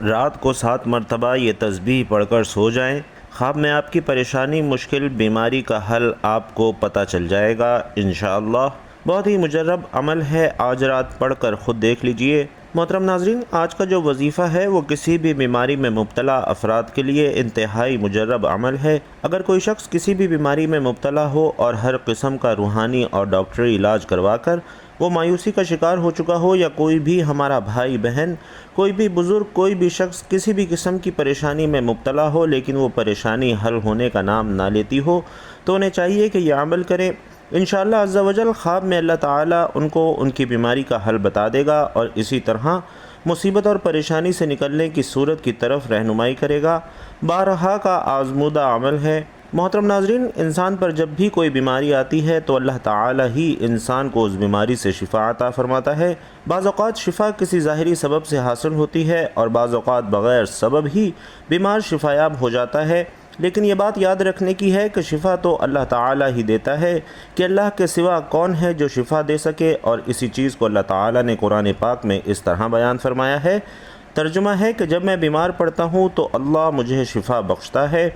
رات کو 7 مرتبہ یہ تسبیح پڑھ کر سو جائیں۔ خواب میں آپ کی پریشانی، مشکل، بیماری کا حل آپ کو پتہ چل جائے گا انشاءاللہ۔ بہت ہی مجرب عمل ہے، آج رات پڑھ کر خود دیکھ لیجئے۔ محترم ناظرین، آج کا جو وظیفہ ہے وہ کسی بھی بیماری میں مبتلا افراد کے لیے انتہائی مجرب عمل ہے۔ اگر کوئی شخص کسی بھی بیماری میں مبتلا ہو اور ہر قسم کا روحانی اور ڈاکٹری علاج کروا کر وہ مایوسی کا شکار ہو چکا ہو، یا کوئی بھی ہمارا بھائی بہن، کوئی بھی بزرگ، کوئی بھی شخص کسی بھی قسم کی پریشانی میں مبتلا ہو لیکن وہ پریشانی حل ہونے کا نام نہ لیتی ہو، تو انہیں چاہیے کہ یہ عمل کریں۔ انشاءاللہ عز و جل خواب میں اللہ تعالیٰ ان کو ان کی بیماری کا حل بتا دے گا اور اسی طرح مصیبت اور پریشانی سے نکلنے کی صورت کی طرف رہنمائی کرے گا۔ بارہا کا آزمودہ عمل ہے۔ محترم ناظرین، انسان پر جب بھی کوئی بیماری آتی ہے تو اللہ تعالیٰ ہی انسان کو اس بیماری سے شفا عطا فرماتا ہے۔ بعض اوقات شفا کسی ظاہری سبب سے حاصل ہوتی ہے اور بعض اوقات بغیر سبب ہی بیمار شفایاب ہو جاتا ہے، لیکن یہ بات یاد رکھنے کی ہے کہ شفا تو اللہ تعالیٰ ہی دیتا ہے، کہ اللہ کے سوا کون ہے جو شفا دے سکے۔ اور اسی چیز کو اللہ تعالیٰ نے قرآن پاک میں اس طرح بیان فرمایا ہے۔ ترجمہ ہے کہ جب میں بیمار پڑتا ہوں تو اللہ مجھے شفا بخشتا ہے۔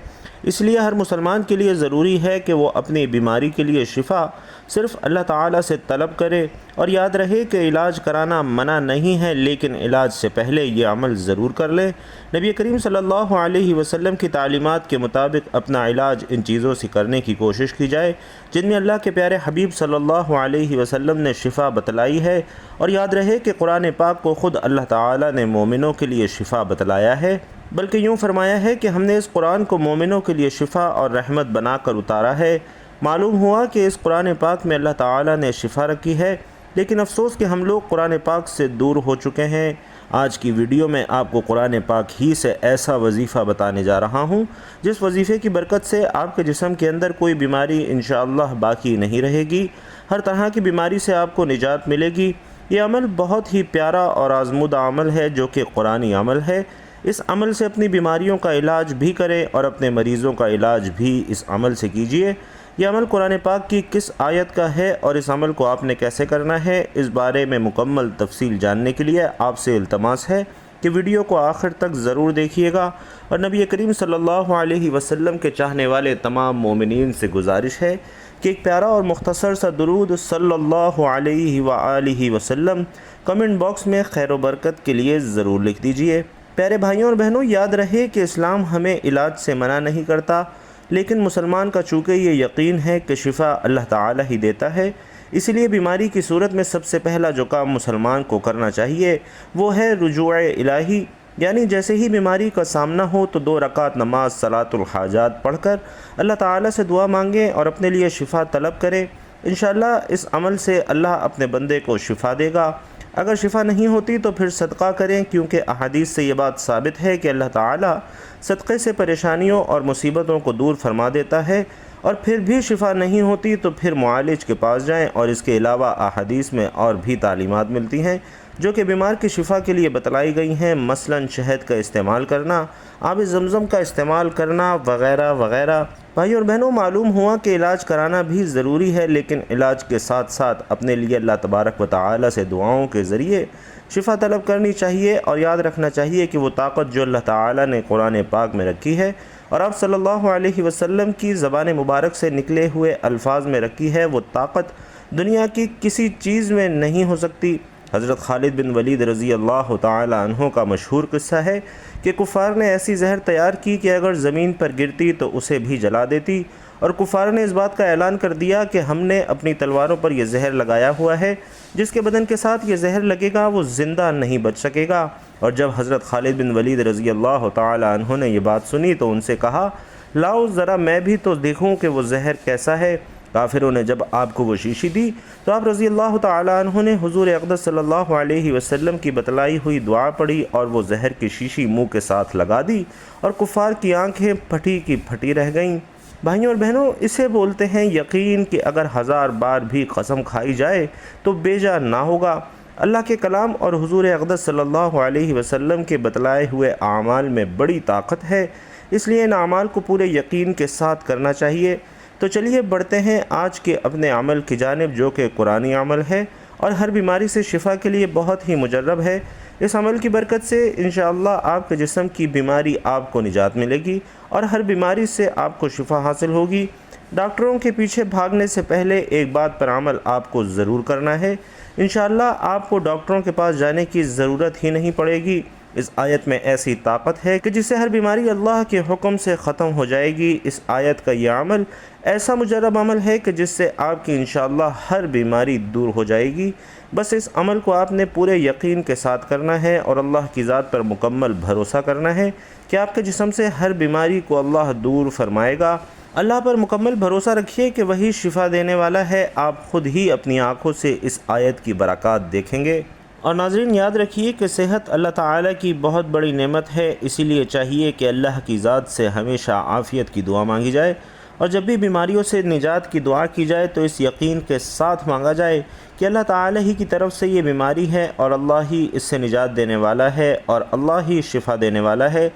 اس لیے ہر مسلمان کے لیے ضروری ہے کہ وہ اپنی بیماری کے لیے شفا صرف اللہ تعالیٰ سے طلب کرے، اور یاد رہے کہ علاج کرانا منع نہیں ہے، لیکن علاج سے پہلے یہ عمل ضرور کر لے۔ نبی کریم صلی اللہ علیہ وسلم کی تعلیمات کے مطابق اپنا علاج ان چیزوں سے کرنے کی کوشش کی جائے جن میں اللہ کے پیارے حبیب صلی اللہ علیہ وسلم نے شفا بتلائی ہے، اور یاد رہے کہ قرآن پاک کو خود اللہ تعالیٰ نے مومنوں کے لیے شفا بتلایا ہے، بلکہ یوں فرمایا ہے کہ ہم نے اس قرآن کو مومنوں کے لیے شفا اور رحمت بنا کر اتارا ہے۔ معلوم ہوا کہ اس قرآن پاک میں اللہ تعالیٰ نے شفا رکھی ہے، لیکن افسوس کہ ہم لوگ قرآن پاک سے دور ہو چکے ہیں۔ آج کی ویڈیو میں آپ کو قرآن پاک ہی سے ایسا وظیفہ بتانے جا رہا ہوں جس وظیفے کی برکت سے آپ کے جسم کے اندر کوئی بیماری انشاءاللہ باقی نہیں رہے گی، ہر طرح کی بیماری سے آپ کو نجات ملے گی۔ یہ عمل بہت ہی پیارا اور آزمودہ عمل ہے جو کہ قرآنی عمل ہے۔ اس عمل سے اپنی بیماریوں کا علاج بھی کریں اور اپنے مریضوں کا علاج بھی اس عمل سے کیجیے۔ یہ عمل قرآن پاک کی کس آیت کا ہے اور اس عمل کو آپ نے کیسے کرنا ہے، اس بارے میں مکمل تفصیل جاننے کے لیے آپ سے التماس ہے کہ ویڈیو کو آخر تک ضرور دیکھیے گا، اور نبی کریم صلی اللہ علیہ وسلم کے چاہنے والے تمام مومنین سے گزارش ہے کہ ایک پیارا اور مختصر سا درود صلی اللہ علیہ وآلہ وسلم کمنٹ باکس میں خیر و برکت کے لیے ضرور لکھ دیجئے۔ پیارے بھائیوں اور بہنوں، یاد رہے کہ اسلام ہمیں علاج سے منع نہیں کرتا، لیکن مسلمان کا چونکہ یہ یقین ہے کہ شفا اللہ تعالیٰ ہی دیتا ہے، اس لیے بیماری کی صورت میں سب سے پہلا جو کام مسلمان کو کرنا چاہیے وہ ہے رجوع الہی، یعنی جیسے ہی بیماری کا سامنا ہو تو 2 رکعت نماز صلاۃ الحاجات پڑھ کر اللہ تعالیٰ سے دعا مانگیں اور اپنے لیے شفا طلب کریں۔ انشاءاللہ اس عمل سے اللہ اپنے بندے کو شفا دے گا۔ اگر شفا نہیں ہوتی تو پھر صدقہ کریں، کیونکہ احادیث سے یہ بات ثابت ہے کہ اللہ تعالیٰ صدقے سے پریشانیوں اور مصیبتوں کو دور فرما دیتا ہے، اور پھر بھی شفا نہیں ہوتی تو پھر معالج کے پاس جائیں۔ اور اس کے علاوہ احادیث میں اور بھی تعلیمات ملتی ہیں جو کہ بیمار کی شفا کے لیے بتلائی گئی ہیں، مثلاً شہد کا استعمال کرنا، آب زمزم کا استعمال کرنا، وغیرہ وغیرہ۔ بھائی اور بہنوں، معلوم ہوا کہ علاج کرانا بھی ضروری ہے، لیکن علاج کے ساتھ ساتھ اپنے لیے اللہ تبارک و تعالی سے دعاؤں کے ذریعے شفا طلب کرنی چاہیے، اور یاد رکھنا چاہیے کہ وہ طاقت جو اللہ تعالی نے قرآن پاک میں رکھی ہے اور آپ صلی اللہ علیہ وسلم کی زبان مبارک سے نکلے ہوئے الفاظ میں رکھی ہے، وہ طاقت دنیا کی کسی چیز میں نہیں ہو سکتی۔ حضرت خالد بن ولید رضی اللہ تعالی عنہ کا مشہور قصہ ہے کہ کفار نے ایسی زہر تیار کی کہ اگر زمین پر گرتی تو اسے بھی جلا دیتی، اور کفار نے اس بات کا اعلان کر دیا کہ ہم نے اپنی تلواروں پر یہ زہر لگایا ہوا ہے، جس کے بدن کے ساتھ یہ زہر لگے گا وہ زندہ نہیں بچ سکے گا۔ اور جب حضرت خالد بن ولید رضی اللہ تعالی عنہ نے یہ بات سنی تو ان سے کہا، لاؤ ذرا میں بھی تو دیکھوں کہ وہ زہر کیسا ہے۔ کافروں نے جب آپ کو وہ شیشی دی تو آپ رضی اللہ تعالی عنہ نے حضور اقدس صلی اللہ علیہ وسلم کی بتلائی ہوئی دعا پڑھی اور وہ زہر کی شیشی منہ کے ساتھ لگا دی، اور کفار کی آنکھیں پھٹی کی پھٹی رہ گئیں۔ بھائیوں اور بہنوں، اسے بولتے ہیں یقین، کہ اگر 1000 بار بھی قسم کھائی جائے تو بیجا نہ ہوگا۔ اللہ کے کلام اور حضور اقدس صلی اللہ علیہ وسلم کے بتلائے ہوئے اعمال میں بڑی طاقت ہے، اس لیے ان اعمال کو پورے یقین کے ساتھ کرنا چاہیے۔ تو چلیے بڑھتے ہیں آج کے اپنے عمل کی جانب جو کہ قرآنی عمل ہے اور ہر بیماری سے شفا کے لیے بہت ہی مجرب ہے۔ اس عمل کی برکت سے انشاءاللہ آپ کے جسم کی بیماری آپ کو نجات ملے گی اور ہر بیماری سے آپ کو شفا حاصل ہوگی۔ ڈاکٹروں کے پیچھے بھاگنے سے پہلے ایک بات پر عمل آپ کو ضرور کرنا ہے۔ انشاءاللہ آپ کو ڈاکٹروں کے پاس جانے کی ضرورت ہی نہیں پڑے گی۔ اس آیت میں ایسی طاقت ہے کہ جس سے ہر بیماری اللہ کے حکم سے ختم ہو جائے گی۔ اس آیت کا یہ عمل ایسا مجرب عمل ہے کہ جس سے آپ کی انشاءاللہ ہر بیماری دور ہو جائے گی۔ بس اس عمل کو آپ نے پورے یقین کے ساتھ کرنا ہے اور اللہ کی ذات پر مکمل بھروسہ کرنا ہے کہ آپ کے جسم سے ہر بیماری کو اللہ دور فرمائے گا۔ اللہ پر مکمل بھروسہ رکھیے کہ وہی شفا دینے والا ہے۔ آپ خود ہی اپنی آنکھوں سے اس آیت کی برکات دیکھیں گے۔ اور ناظرین یاد رکھیے کہ صحت اللہ تعالیٰ کی بہت بڑی نعمت ہے، اسی لیے چاہیے کہ اللہ کی ذات سے ہمیشہ عافیت کی دعا مانگی جائے، اور جب بھی بیماریوں سے نجات کی دعا کی جائے تو اس یقین کے ساتھ مانگا جائے کہ اللہ تعالیٰ ہی کی طرف سے یہ بیماری ہے اور اللہ ہی اس سے نجات دینے والا ہے اور اللہ ہی شفا دینے والا ہے۔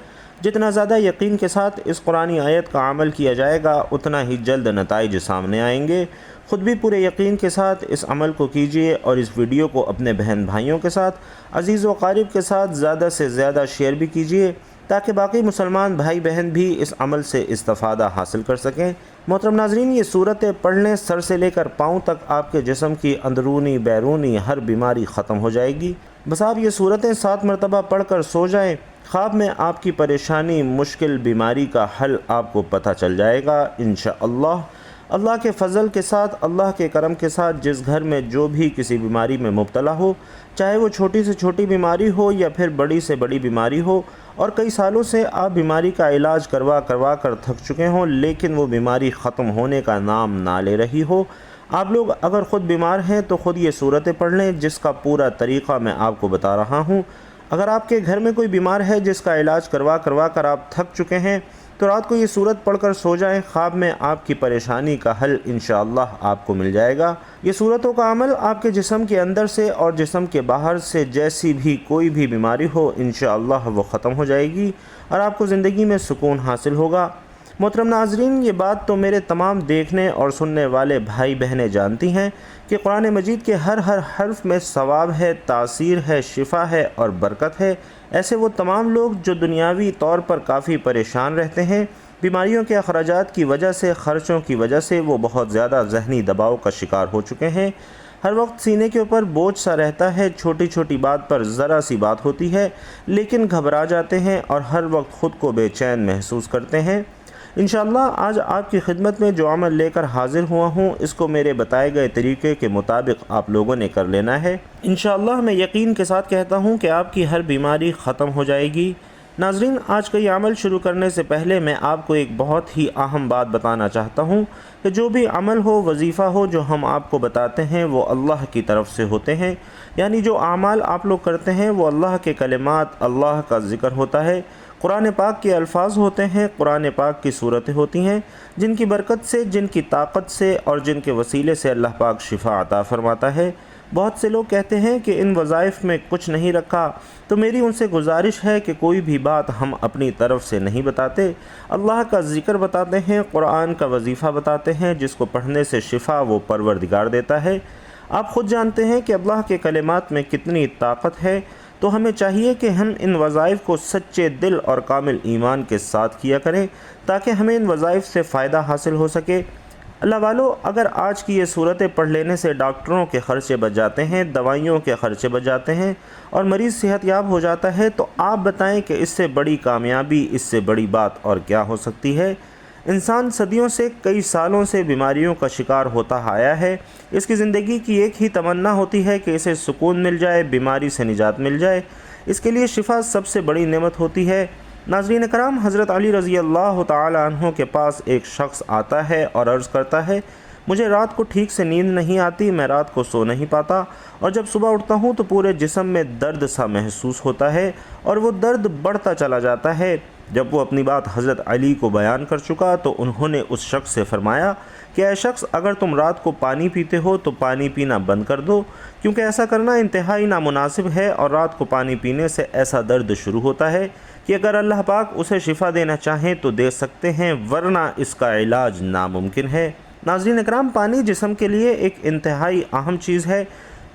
جتنا زیادہ یقین کے ساتھ اس قرآنی آیت کا عمل کیا جائے گا اتنا ہی جلد نتائج سامنے آئیں گے۔ خود بھی پورے یقین کے ساتھ اس عمل کو کیجیے اور اس ویڈیو کو اپنے بہن بھائیوں کے ساتھ، عزیز و اقارب کے ساتھ زیادہ سے زیادہ شیئر بھی کیجیے تاکہ باقی مسلمان بھائی بہن بھی اس عمل سے استفادہ حاصل کر سکیں۔ محترم ناظرین، یہ صورتیں پڑھنے سر سے لے کر پاؤں تک آپ کے جسم کی اندرونی بیرونی ہر بیماری ختم ہو جائے گی۔ بس آپ یہ صورتیں 7 مرتبہ پڑھ کر سو جائیں، خواب میں آپ کی پریشانی مشکل بیماری کا حل آپ کو پتہ چل جائے گا انشاءاللہ۔ اللہ کے فضل کے ساتھ، اللہ کے کرم کے ساتھ، جس گھر میں جو بھی کسی بیماری میں مبتلا ہو، چاہے وہ چھوٹی سے چھوٹی بیماری ہو یا پھر بڑی سے بڑی بیماری ہو، اور کئی سالوں سے آپ بیماری کا علاج کروا کر تھک چکے ہوں لیکن وہ بیماری ختم ہونے کا نام نہ لے رہی ہو، آپ لوگ اگر خود بیمار ہیں تو خود یہ صورتیں پڑھ لیں جس کا پورا طریقہ میں آپ کو بتا رہا ہوں۔ اگر آپ کے گھر میں کوئی بیمار ہے جس کا علاج کروا کر آپ تھک چکے ہیں تو رات کو یہ صورت پڑھ کر سو جائیں، خواب میں آپ کی پریشانی کا حل انشاءاللہ آپ کو مل جائے گا۔ یہ صورتوں کا عمل آپ کے جسم کے اندر سے اور جسم کے باہر سے جیسی بھی کوئی بھی بیماری ہو انشاءاللہ وہ ختم ہو جائے گی اور آپ کو زندگی میں سکون حاصل ہوگا۔ محترم ناظرین، یہ بات تو میرے تمام دیکھنے اور سننے والے بھائی بہنیں جانتی ہیں کہ قرآن مجید کے ہر حرف میں ثواب ہے، تاثیر ہے، شفا ہے اور برکت ہے۔ ایسے وہ تمام لوگ جو دنیاوی طور پر کافی پریشان رہتے ہیں، بیماریوں کے اخراجات کی وجہ سے، خرچوں کی وجہ سے وہ بہت زیادہ ذہنی دباؤ کا شکار ہو چکے ہیں۔ ہر وقت سینے کے اوپر بوجھ سا رہتا ہے، چھوٹی چھوٹی بات پر ذرا سی بات ہوتی ہے لیکن گھبرا جاتے ہیں اور ہر وقت خود کو بے چین محسوس کرتے ہیں۔ انشاءاللہ آج آپ کی خدمت میں جو عمل لے کر حاضر ہوا ہوں اس کو میرے بتائے گئے طریقے کے مطابق آپ لوگوں نے کر لینا ہے۔ انشاءاللہ میں یقین کے ساتھ کہتا ہوں کہ آپ کی ہر بیماری ختم ہو جائے گی۔ ناظرین، آج کا یہ عمل شروع کرنے سے پہلے میں آپ کو ایک بہت ہی اہم بات بتانا چاہتا ہوں کہ جو بھی عمل ہو، وظیفہ ہو جو ہم آپ کو بتاتے ہیں وہ اللہ کی طرف سے ہوتے ہیں، یعنی جو اعمال آپ لوگ کرتے ہیں وہ اللہ کے کلمات، اللہ کا ذکر ہوتا ہے، قرآن پاک کے الفاظ ہوتے ہیں، قرآن پاک کی صورتیں ہوتی ہیں جن کی برکت سے، جن کی طاقت سے اور جن کے وسیلے سے اللہ پاک شفا عطا فرماتا ہے۔ بہت سے لوگ کہتے ہیں کہ ان وظائف میں کچھ نہیں رکھا، تو میری ان سے گزارش ہے کہ کوئی بھی بات ہم اپنی طرف سے نہیں بتاتے، اللہ کا ذکر بتاتے ہیں، قرآن کا وظیفہ بتاتے ہیں جس کو پڑھنے سے شفا وہ پروردگار دیتا ہے۔ آپ خود جانتے ہیں کہ اللہ کے کلمات میں کتنی طاقت ہے، تو ہمیں چاہیے کہ ہم ان وظائف کو سچے دل اور کامل ایمان کے ساتھ کیا کریں تاکہ ہمیں ان وظائف سے فائدہ حاصل ہو سکے۔ اللہ والو، اگر آج کی یہ صورتیں پڑھ لینے سے ڈاکٹروں کے خرچے بچ جاتے ہیں، دوائیوں کے خرچے بچ جاتے ہیں اور مریض صحت یاب ہو جاتا ہے تو آپ بتائیں کہ اس سے بڑی کامیابی، اس سے بڑی بات اور کیا ہو سکتی ہے؟ انسان صدیوں سے، کئی سالوں سے بیماریوں کا شکار ہوتا آیا ہے۔ اس کی زندگی کی ایک ہی تمنا ہوتی ہے کہ اسے سکون مل جائے، بیماری سے نجات مل جائے۔ اس کے لیے شفا سب سے بڑی نعمت ہوتی ہے۔ ناظرین کرام، حضرت علی رضی اللہ تعالی عنہ کے پاس ایک شخص آتا ہے اور عرض کرتا ہے، مجھے رات کو ٹھیک سے نیند نہیں آتی، میں رات کو سو نہیں پاتا اور جب صبح اٹھتا ہوں تو پورے جسم میں درد سا محسوس ہوتا ہے اور وہ درد بڑھتا چلا جاتا ہے۔ جب وہ اپنی بات حضرت علی کو بیان کر چکا تو انہوں نے اس شخص سے فرمایا کہ اے شخص، اگر تم رات کو پانی پیتے ہو تو پانی پینا بند کر دو، کیونکہ ایسا کرنا انتہائی نامناسب ہے اور رات کو پانی پینے سے ایسا درد شروع ہوتا ہے کہ اگر اللہ پاک اسے شفا دینا چاہیں تو دے سکتے ہیں، ورنہ اس کا علاج ناممکن ہے۔ ناظرین اکرام، پانی جسم کے لیے ایک انتہائی اہم چیز ہے۔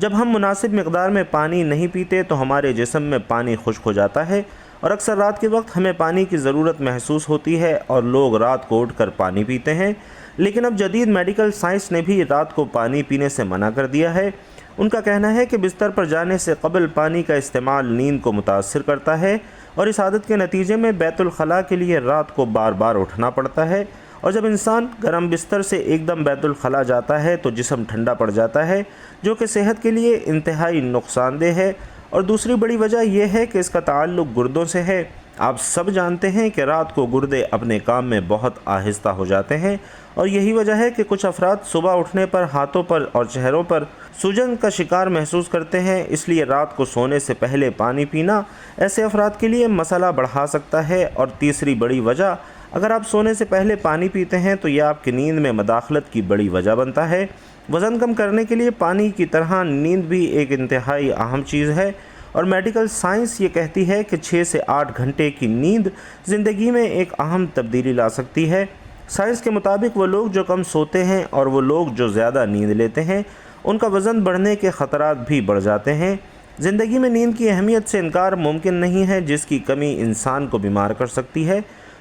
جب ہم مناسب مقدار میں پانی نہیں پیتے تو ہمارے جسم میں پانی خشک ہو جاتا ہے اور اکثر رات کے وقت ہمیں پانی کی ضرورت محسوس ہوتی ہے اور لوگ رات کو اٹھ کر پانی پیتے ہیں، لیکن اب جدید میڈیکل سائنس نے بھی رات کو پانی پینے سے منع کر دیا ہے۔ ان کا کہنا ہے کہ بستر پر جانے سے قبل پانی کا استعمال نیند کو متاثر کرتا ہے اور اس عادت کے نتیجے میں بیت الخلاء کے لیے رات کو بار بار اٹھنا پڑتا ہے، اور جب انسان گرم بستر سے ایک دم بیت الخلاء جاتا ہے تو جسم ٹھنڈا پڑ جاتا ہے، جو کہ صحت کے لیے انتہائی نقصان دہ ہے۔ اور دوسری بڑی وجہ یہ ہے کہ اس کا تعلق گردوں سے ہے۔ آپ سب جانتے ہیں کہ رات کو گردے اپنے کام میں بہت آہستہ ہو جاتے ہیں، اور یہی وجہ ہے کہ کچھ افراد صبح اٹھنے پر ہاتھوں پر اور چہروں پر سوجن کا شکار محسوس کرتے ہیں۔ اس لیے رات کو سونے سے پہلے پانی پینا ایسے افراد کے لیے مسئلہ بڑھا سکتا ہے۔ اور تیسری بڑی وجہ، اگر آپ سونے سے پہلے پانی پیتے ہیں تو یہ آپ کی نیند میں مداخلت کی بڑی وجہ بنتا ہے۔ وزن کم کرنے کے لیے پانی کی طرح نیند بھی ایک انتہائی اہم چیز ہے، اور میڈیکل سائنس یہ کہتی ہے کہ 6 سے 8 گھنٹے کی نیند زندگی میں ایک اہم تبدیلی لا سکتی ہے۔ سائنس کے مطابق وہ لوگ جو کم سوتے ہیں اور وہ لوگ جو زیادہ نیند لیتے ہیں، ان کا وزن بڑھنے کے خطرات بھی بڑھ جاتے ہیں۔ زندگی میں نیند کی اہمیت سے انکار ممکن نہیں ہے، جس کی کمی انسان کو بیمار کر سکتی ہے۔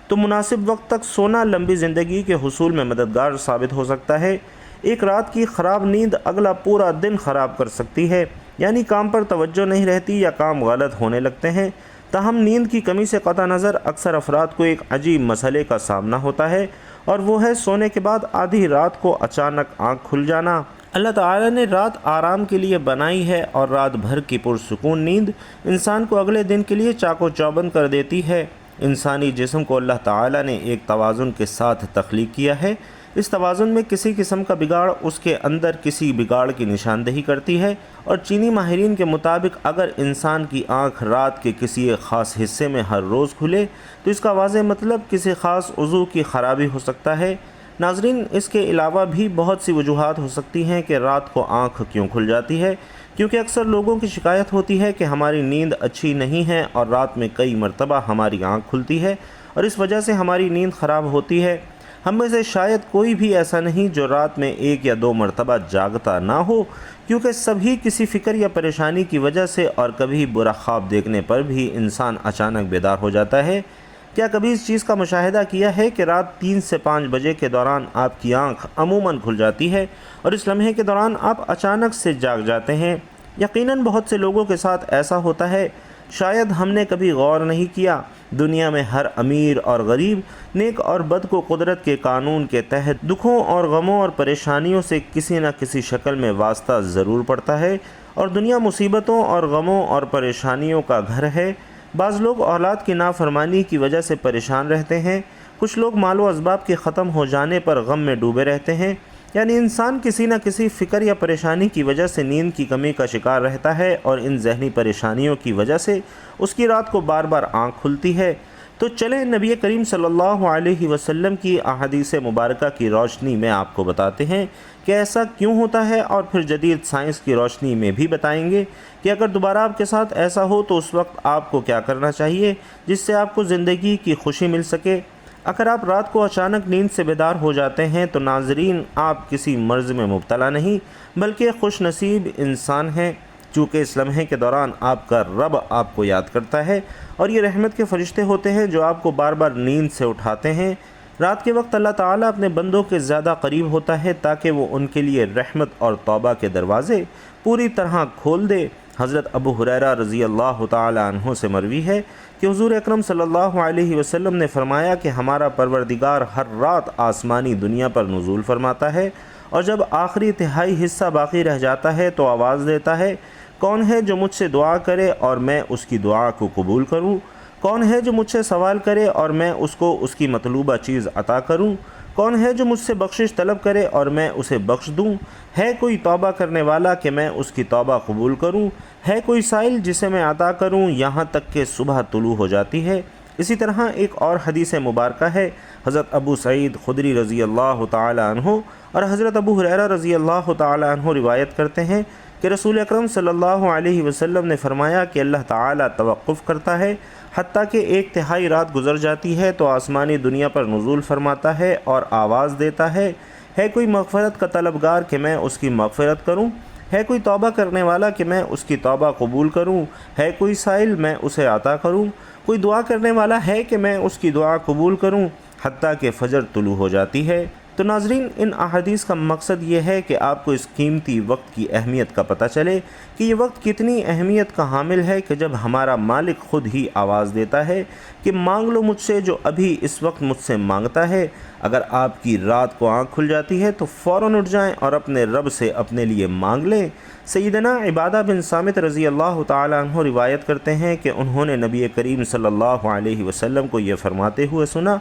تو مناسب وقت تک سونا لمبی زندگی کے حصول میں مددگار ثابت ہو سکتا ہے۔ ایک رات کی خراب نیند اگلا پورا دن خراب کر سکتی ہے، یعنی کام پر توجہ نہیں رہتی یا کام غلط ہونے لگتے ہیں۔ تاہم نیند کی کمی سے قطع نظر اکثر افراد کو ایک عجیب مسئلے کا سامنا ہوتا ہے، اور وہ ہے سونے کے بعد آدھی رات کو اچانک آنکھ کھل جانا۔ اللہ تعالیٰ نے رات آرام کے لیے بنائی ہے، اور رات بھر کی پرسکون نیند انسان کو اگلے دن کے لیے چاق و چوبند کر دیتی ہے۔ انسانی جسم کو اللہ تعالیٰ نے ایک توازن کے ساتھ تخلیق کیا ہے۔ اس توازن میں کسی قسم کا بگاڑ اس کے اندر کسی بگاڑ کی نشاندہی کرتی ہے، اور چینی ماہرین کے مطابق اگر انسان کی آنکھ رات کے کسی ایک خاص حصے میں ہر روز کھلے تو اس کا واضح مطلب کسی خاص عضو کی خرابی ہو سکتا ہے۔ ناظرین، اس کے علاوہ بھی بہت سی وجوہات ہو سکتی ہیں کہ رات کو آنکھ کیوں کھل جاتی ہے، کیونکہ اکثر لوگوں کی شکایت ہوتی ہے کہ ہماری نیند اچھی نہیں ہے اور رات میں کئی مرتبہ ہماری آنکھ کھلتی ہے اور اس وجہ سے ہماری نیند خراب ہوتی ہے۔ ہم میں سے شاید کوئی بھی ایسا نہیں جو رات میں 1 یا 2 مرتبہ جاگتا نہ ہو، کیونکہ سبھی کسی فکر یا پریشانی کی وجہ سے اور کبھی برا خواب دیکھنے پر بھی انسان اچانک بیدار ہو جاتا ہے۔ کیا کبھی اس چیز کا مشاہدہ کیا ہے کہ رات 3 سے 5 بجے کے دوران آپ کی آنکھ عموماً کھل جاتی ہے اور اس لمحے کے دوران آپ اچانک سے جاگ جاتے ہیں؟ یقیناً بہت سے لوگوں کے ساتھ ایسا ہوتا ہے۔ شاید ہم نے کبھی غور نہیں کیا، دنیا میں ہر امیر اور غریب، نیک اور بد کو قدرت کے قانون کے تحت دکھوں اور غموں اور پریشانیوں سے کسی نہ کسی شکل میں واسطہ ضرور پڑتا ہے، اور دنیا مصیبتوں اور غموں اور پریشانیوں کا گھر ہے۔ بعض لوگ اولاد کی نافرمانی کی وجہ سے پریشان رہتے ہیں، کچھ لوگ مال و اسباب کے ختم ہو جانے پر غم میں ڈوبے رہتے ہیں۔ یعنی انسان کسی نہ کسی فکر یا پریشانی کی وجہ سے نیند کی کمی کا شکار رہتا ہے، اور ان ذہنی پریشانیوں کی وجہ سے اس کی رات کو بار بار آنکھ کھلتی ہے۔ تو چلیں نبی کریم صلی اللہ علیہ وسلم کی احادیث مبارکہ کی روشنی میں آپ کو بتاتے ہیں کہ ایسا کیوں ہوتا ہے، اور پھر جدید سائنس کی روشنی میں بھی بتائیں گے کہ اگر دوبارہ آپ کے ساتھ ایسا ہو تو اس وقت آپ کو کیا کرنا چاہیے جس سے آپ کو زندگی کی خوشی مل سکے۔ اگر آپ رات کو اچانک نیند سے بیدار ہو جاتے ہیں تو ناظرین، آپ کسی مرض میں مبتلا نہیں بلکہ خوش نصیب انسان ہیں، چونکہ اس لمحے کے دوران آپ کا رب آپ کو یاد کرتا ہے، اور یہ رحمت کے فرشتے ہوتے ہیں جو آپ کو بار بار نیند سے اٹھاتے ہیں۔ رات کے وقت اللہ تعالیٰ اپنے بندوں کے زیادہ قریب ہوتا ہے تاکہ وہ ان کے لیے رحمت اور توبہ کے دروازے پوری طرح کھول دے۔ حضرت ابو ہریرہ رضی اللہ تعالی عنہ سے مروی ہے کہ حضور اکرم صلی اللہ علیہ وسلم نے فرمایا کہ ہمارا پروردگار ہر رات آسمانی دنیا پر نزول فرماتا ہے، اور جب آخری تہائی حصہ باقی رہ جاتا ہے تو آواز دیتا ہے، کون ہے جو مجھ سے دعا کرے اور میں اس کی دعا کو قبول کروں؟ کون ہے جو مجھ سے سوال کرے اور میں اس کو اس کی مطلوبہ چیز عطا کروں؟ کون ہے جو مجھ سے بخشش طلب کرے اور میں اسے بخش دوں؟ ہے کوئی توبہ کرنے والا کہ میں اس کی توبہ قبول کروں؟ ہے کوئی سائل جسے میں عطا کروں یہاں تک کہ صبح طلوع ہو جاتی ہے؟ اسی طرح ایک اور حدیث مبارکہ ہے، حضرت ابو سعید خدری رضی اللہ تعالی عنہ اور حضرت ابو ہریرہ رضی اللہ تعالی عنہ روایت کرتے ہیں کہ رسول اکرم صلی اللہ علیہ وسلم نے فرمایا کہ اللہ تعالی توقف کرتا ہے حتیٰ کہ 1/3 رات گزر جاتی ہے تو آسمانی دنیا پر نزول فرماتا ہے اور آواز دیتا ہے کوئی مغفرت کا طلبگار کہ میں اس کی مغفرت کروں؟ ہے کوئی توبہ کرنے والا کہ میں اس کی توبہ قبول کروں؟ ہے کوئی سائل میں اسے عطا کروں؟ کوئی دعا کرنے والا ہے کہ میں اس کی دعا قبول کروں حتیٰ کہ فجر طلوع ہو جاتی ہے۔ تو ناظرین، ان احادیث کا مقصد یہ ہے کہ آپ کو اس قیمتی وقت کی اہمیت کا پتہ چلے کہ یہ وقت کتنی اہمیت کا حامل ہے کہ جب ہمارا مالک خود ہی آواز دیتا ہے کہ مانگ لو مجھ سے جو ابھی اس وقت مجھ سے مانگتا ہے۔ اگر آپ کی رات کو آنکھ کھل جاتی ہے تو فوراً اٹھ جائیں اور اپنے رب سے اپنے لیے مانگ لیں۔ سیدنا عبادہ بن صامت رضی اللہ تعالیٰ عنہ روایت کرتے ہیں کہ انہوں نے نبی کریم صلی اللہ علیہ وسلم کو یہ فرماتے ہوئے سنا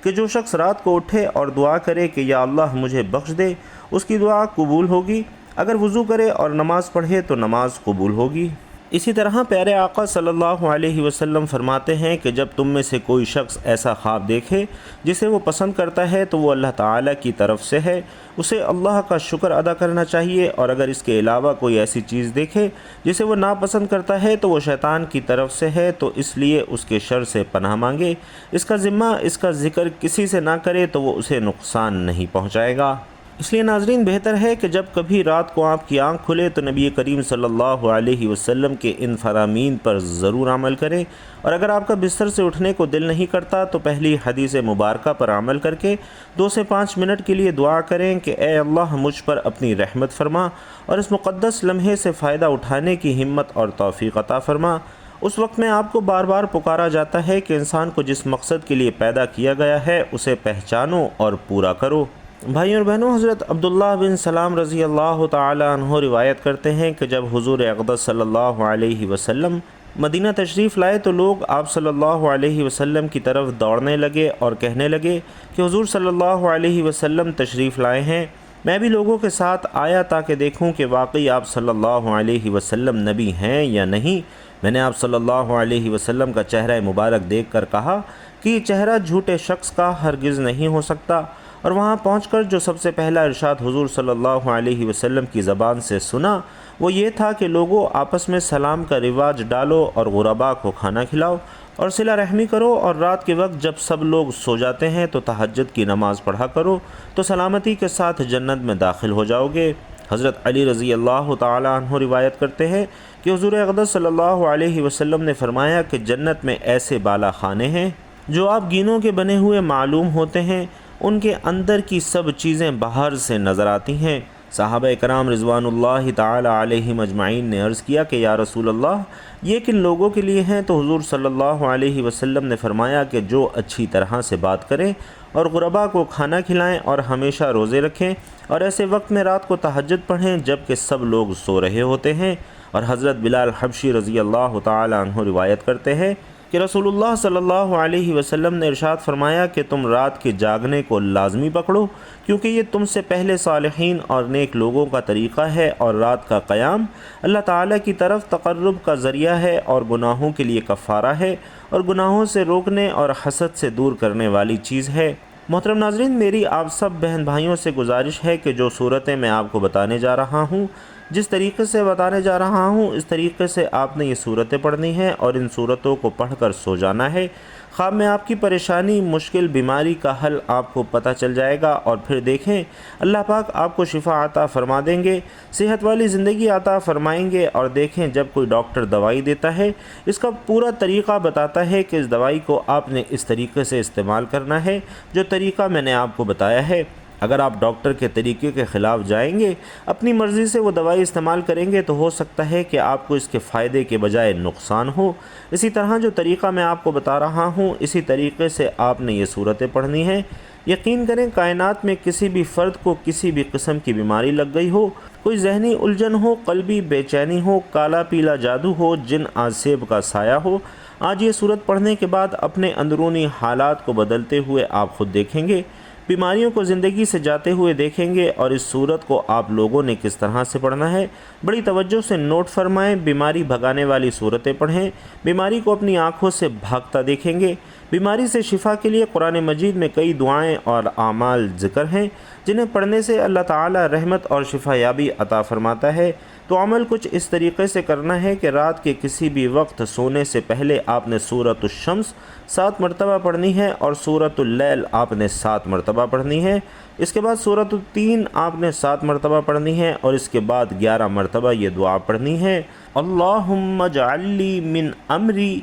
کہ جو شخص رات کو اٹھے اور دعا کرے کہ یا اللہ مجھے بخش دے، اس کی دعا قبول ہوگی۔ اگر وضو کرے اور نماز پڑھے تو نماز قبول ہوگی۔ اسی طرح پیارے آقا صلی اللہ علیہ وسلم فرماتے ہیں کہ جب تم میں سے کوئی شخص ایسا خواب دیکھے جسے وہ پسند کرتا ہے تو وہ اللہ تعالیٰ کی طرف سے ہے، اسے اللہ کا شکر ادا کرنا چاہیے، اور اگر اس کے علاوہ کوئی ایسی چیز دیکھے جسے وہ ناپسند کرتا ہے تو وہ شیطان کی طرف سے ہے، تو اس لیے اس کے شر سے پناہ مانگے، اس کا ذمہ اس کا ذکر کسی سے نہ کرے تو وہ اسے نقصان نہیں پہنچائے گا۔ اس لیے ناظرین، بہتر ہے کہ جب کبھی رات کو آپ کی آنکھ کھلے تو نبی کریم صلی اللہ علیہ وسلم کے ان فرامین پر ضرور عمل کریں، اور اگر آپ کا بستر سے اٹھنے کو دل نہیں کرتا تو پہلی حدیث مبارکہ پر عمل کر کے 2 سے 5 منٹ کے لیے دعا کریں کہ اے اللہ مجھ پر اپنی رحمت فرما اور اس مقدس لمحے سے فائدہ اٹھانے کی ہمت اور توفیق عطا فرما۔ اس وقت میں آپ کو بار بار پکارا جاتا ہے کہ انسان کو جس مقصد کے لیے پیدا کیا گیا ہے اسے پہچانو اور پورا کرو۔ بھائیوں اور بہنوں، حضرت عبداللہ بن سلام رضی اللہ تعالی عنہ روایت کرتے ہیں کہ جب حضور اقدس صلی اللہ علیہ وسلم مدینہ تشریف لائے تو لوگ آپ صلی اللہ علیہ وسلم کی طرف دوڑنے لگے اور کہنے لگے کہ حضور صلی اللہ علیہ وسلم تشریف لائے ہیں۔ میں بھی لوگوں کے ساتھ آیا تاکہ دیکھوں کہ واقعی آپ صلی اللہ علیہ وسلم نبی ہیں یا نہیں۔ میں نے آپ صلی اللہ علیہ وسلم کا چہرہ مبارک دیکھ کر کہا کہ یہ چہرہ جھوٹے شخص کا ہرگز نہیں ہو سکتا، اور وہاں پہنچ کر جو سب سے پہلا ارشاد حضور صلی اللہ علیہ وسلم کی زبان سے سنا وہ یہ تھا کہ لوگوں، آپس میں سلام کا رواج ڈالو اور غرباء کو کھانا کھلاؤ اور صلہ رحمی کرو، اور رات کے وقت جب سب لوگ سو جاتے ہیں تو تہجد کی نماز پڑھا کرو تو سلامتی کے ساتھ جنت میں داخل ہو جاؤ گے۔ حضرت علی رضی اللہ تعالی عنہ روایت کرتے ہیں کہ حضور اقدس صلی اللہ علیہ وسلم نے فرمایا کہ جنت میں ایسے بالا خانے ہیں جو آپ گینوں کے بنے ہوئے معلوم ہوتے ہیں، ان کے اندر کی سب چیزیں باہر سے نظر آتی ہیں۔ صحابہ کرام رضوان اللہ تعالی علیہم اجمعین نے عرض کیا کہ یا رسول اللہ، یہ کن لوگوں کے لیے ہیں؟ تو حضور صلی اللہ علیہ وسلم نے فرمایا کہ جو اچھی طرح سے بات کریں اور غرباء کو کھانا کھلائیں اور ہمیشہ روزے رکھیں اور ایسے وقت میں رات کو تہجد پڑھیں جب کہ سب لوگ سو رہے ہوتے ہیں۔ اور حضرت بلال حبشی رضی اللہ تعالی عنہ روایت کرتے ہیں کہ رسول اللہ صلی اللہ علیہ وسلم نے ارشاد فرمایا کہ تم رات کے جاگنے کو لازمی پکڑو، کیونکہ یہ تم سے پہلے صالحین اور نیک لوگوں کا طریقہ ہے، اور رات کا قیام اللہ تعالیٰ کی طرف تقرب کا ذریعہ ہے اور گناہوں کے لیے کفارہ ہے اور گناہوں سے روکنے اور حسد سے دور کرنے والی چیز ہے۔ محترم ناظرین، میری آپ سب بہن بھائیوں سے گزارش ہے کہ جو صورتیں میں آپ کو بتانے جا رہا ہوں، جس طریقے سے بتانے جا رہا ہوں، اس طریقے سے آپ نے یہ صورتیں پڑھنی ہیں اور ان صورتوں کو پڑھ کر سو جانا ہے۔ خواب میں آپ کی پریشانی، مشکل، بیماری کا حل آپ کو پتہ چل جائے گا، اور پھر دیکھیں اللہ پاک آپ کو شفا عطا فرما دیں گے، صحت والی زندگی عطا فرمائیں گے۔ اور دیکھیں جب کوئی ڈاکٹر دوائی دیتا ہے، اس کا پورا طریقہ بتاتا ہے کہ اس دوائی کو آپ نے اس طریقے سے استعمال کرنا ہے جو طریقہ میں نے آپ کو بتایا ہے۔ اگر آپ ڈاکٹر کے طریقے کے خلاف جائیں گے، اپنی مرضی سے وہ دوائی استعمال کریں گے، تو ہو سکتا ہے کہ آپ کو اس کے فائدے کے بجائے نقصان ہو۔ اسی طرح جو طریقہ میں آپ کو بتا رہا ہوں، اسی طریقے سے آپ نے یہ صورتیں پڑھنی ہیں۔ یقین کریں کائنات میں کسی بھی فرد کو کسی بھی قسم کی بیماری لگ گئی ہو، کوئی ذہنی الجھن ہو، قلبی بے چینی ہو، کالا پیلا جادو ہو، جن آسیب کا سایہ ہو، آج یہ صورت پڑھنے کے بعد اپنے اندرونی حالات کو بدلتے ہوئے آپ خود دیکھیں گے، بیماریوں کو زندگی سے جاتے ہوئے دیکھیں گے۔ اور اس صورت کو آپ لوگوں نے کس طرح سے پڑھنا ہے، بڑی توجہ سے نوٹ فرمائیں۔ بیماری بھگانے والی صورتیں پڑھیں، بیماری کو اپنی آنکھوں سے بھاگتا دیکھیں گے۔ بیماری سے شفا کے لیے قرآن مجید میں کئی دعائیں اور اعمال ذکر ہیں جنہیں پڑھنے سے اللہ تعالی رحمت اور شفا یابی عطا فرماتا ہے۔ تو عمل کچھ اس طریقے سے کرنا ہے کہ رات کے کسی بھی وقت سونے سے پہلے آپ نے سورۃ الشمس 7 مرتبہ پڑھنی ہے اور سورۃ اللیل آپ نے 7 مرتبہ پڑھنی ہے۔ اس کے بعد سورۃ التین آپ نے 7 مرتبہ پڑھنی ہے اور اس کے بعد 11 مرتبہ یہ دعا پڑھنی ہے، اللہم اجعل لی من امری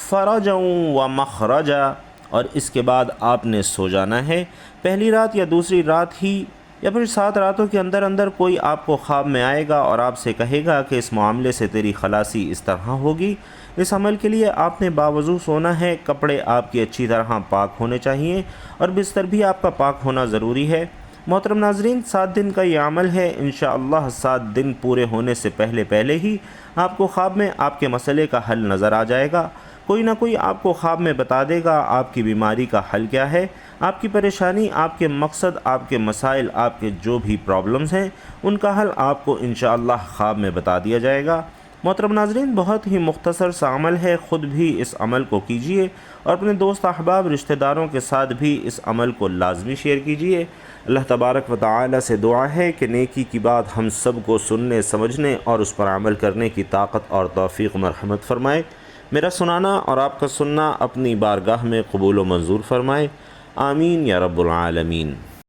فرجا و مخرجا، اور اس کے بعد آپ نے سو جانا ہے۔ پہلی رات یا دوسری رات ہی یا پھر 7 راتوں کے اندر اندر کوئی آپ کو خواب میں آئے گا اور آپ سے کہے گا کہ اس معاملے سے تیری خلاصی اس طرح ہوگی۔ اس عمل کے لیے آپ نے باوضو سونا ہے، کپڑے آپ کی اچھی طرح پاک ہونے چاہیے اور بستر بھی آپ کا پاک ہونا ضروری ہے۔ محترم ناظرین، 7 دن کا یہ عمل ہے، انشاءاللہ 7 دن پورے ہونے سے پہلے ہی آپ کو خواب میں آپ کے مسئلے کا حل نظر آ جائے گا۔ کوئی نہ کوئی آپ کو خواب میں بتا دے گا آپ کی بیماری کا حل کیا ہے، آپ کی پریشانی، آپ کے مقصد، آپ کے مسائل، آپ کے جو بھی پرابلمز ہیں ان کا حل آپ کو انشاءاللہ خواب میں بتا دیا جائے گا۔ محترم ناظرین، بہت ہی مختصر سا عمل ہے، خود بھی اس عمل کو کیجئے اور اپنے دوست احباب رشتہ داروں کے ساتھ بھی اس عمل کو لازمی شیئر کیجئے۔ اللہ تبارک و تعالی سے دعا ہے کہ نیکی کی بات ہم سب کو سننے، سمجھنے اور اس پر عمل کرنے کی طاقت اور توفیق مرحمت فرمائے۔ میرا سنانا اور آپ کا سننا اپنی بارگاہ میں قبول و منظور فرمائے، آمین یا رب العالمین۔